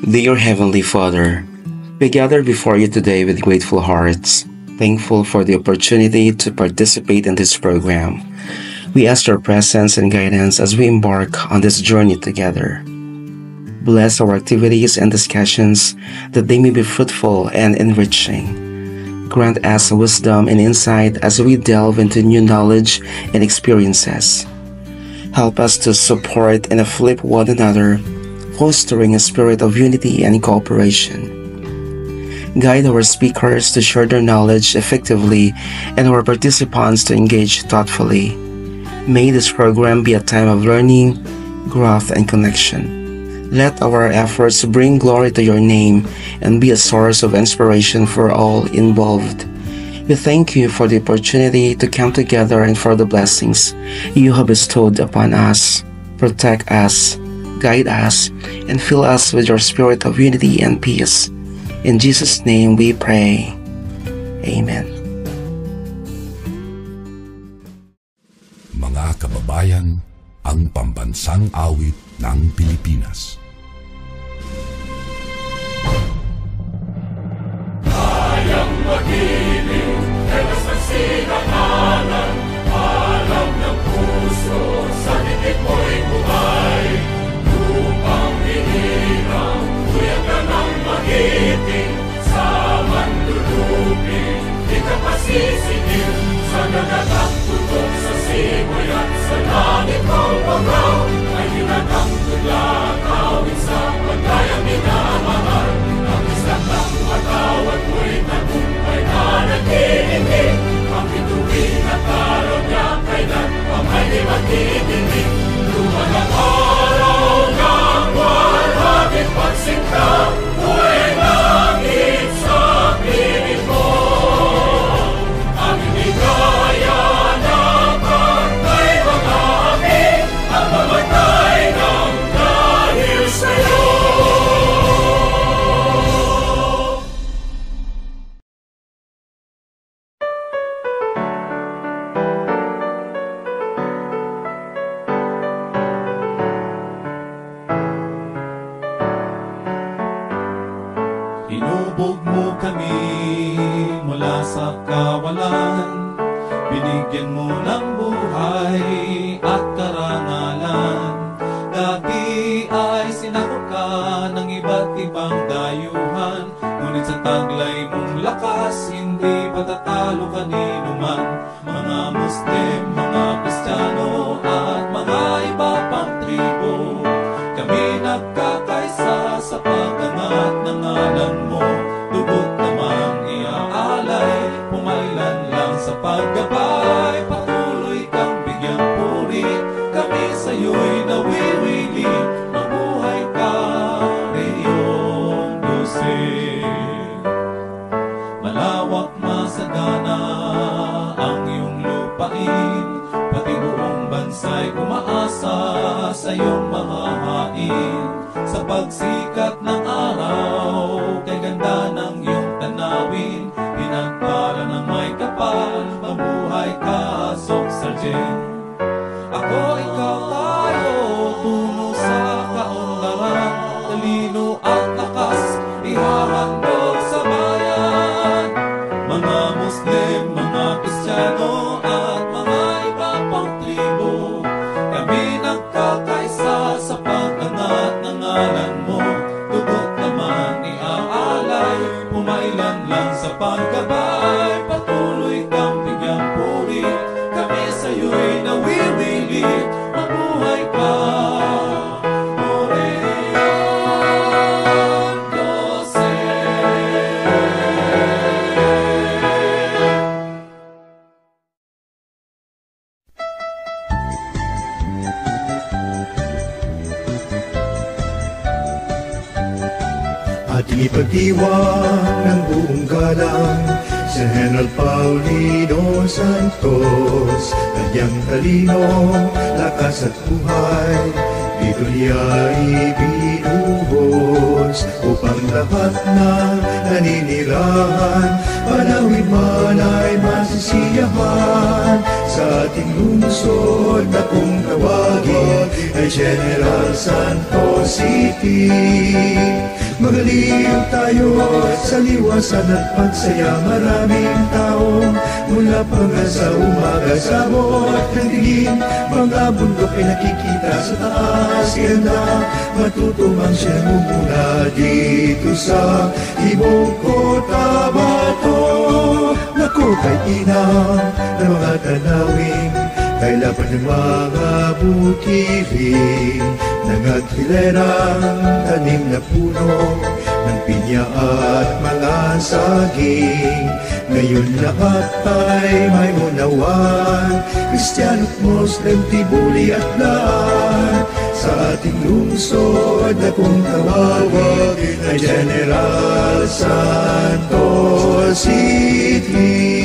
Dear Heavenly Father, we gather before you today with grateful hearts, thankful for the opportunity to participate in this program. We ask your presence and guidance as we embark on this journey together. Bless our activities and discussions that they may be fruitful and enriching. Grant us wisdom and insight as we delve into new knowledge and experiences. Help us to support and uplift one another, fostering a spirit of unity and cooperation. Guide our speakers to share their knowledge effectively and our participants to engage thoughtfully. May this program be a time of learning, growth, and connection. Let our efforts bring glory to your name and be a source of inspiration for all involved. We thank you for the opportunity to come together and for the blessings you have bestowed upon us. Protect us, guide us, and fill us with your spirit of unity and peace. In Jesus' name we pray. Amen. Mga kababayan, ang pambansang awit ng Pilipinas. Kayang magiliw, ewas ng sinakalan, alam ng puso, sa dikit mo'y buhay. Lupang hinirang, tuyag ka ng magiting, sa manlulupin, di ka pasisingil, sa nagatang tutok sa simoy at sa langit ng pagaw, ay hinatang tula, kawin sa pagkayang minamahal. Ang isang ng watawat mo'y tagumpay na nag-iingin, ang bituin at araw niya kailan pamay di magdidinig. Luman ang araw ng walhagit pagsinta, buhay langit sa piling mo. Ang hindi kaya na pagkay mga api, ang mamatay ng dahil sa'yo. Inubog mo kami mula sa kawalan, binigyan mo ng buhay at karangalan. Dati ay sinakop ka ng iba't ibang dayuhan, ngunit sa taglay mong lakas, hindi patatalo kanino man. Mga Muslim, mga Kristiyano at mga iba pang tribo, kami nagkakaisa sa pag-angat ng ngalan mo. Lubot namang iaalay, pumailan lang sa paggabay. Patuloy kang bigyang puri, kami sa'yo'y nawiwili. Mabuhay ka, Reyong Dulce. Malawak masagana ang iyong lupain, pati buong bansa'y umaasa sa iyong mga hain. Sa pagsikat ng araw, kay ganda ng iyong tanawin, pinagpara ng may kapal, mabuhay ka, Sok Sargent. Ako, ikaw, tayo, tungo sa kaunlaran, talino at lakas, ihahandog sa bayan. Mga Muslim, mga Kristiyano at mga iba pang tribo, kami nagkakaisa sa pag-angat ng ngalan mo. Dugot naman iaalay, pumailan lang sa paggabay. Patuloy kang bigyang puri, kami sa'yo'y nawiwili. Mabuhay ka, O Reyong Dulce. At ipagdiwang ng buong galang sa General Paulino Santos, kanyang talino, lakas at buhay, dito niya ibinuhos upang lahat ng naninirahan, panawin man ay masisiyahan. Sa ating lungsod na kung tawagin ay General Santos City. Magaliw tayo sa liwasan at pagsaya. Maraming taong mula pa nga sa umaga sa bawat ng dilim. Mga bundok ay nakikita sa taas. Kaya na matutumang siya mumula dito sa ibong Cotabato. Naku kay inang ng mga tanawin, kay laban ng mga butihin, nagaghilerang tanim na puno ng pinya at mga saging. Ngayon lahat ay may unawan, Kristiyano't Muslim, Tibuli at Laan. Sa ating lungsod na kung tawagin ay General Santos City.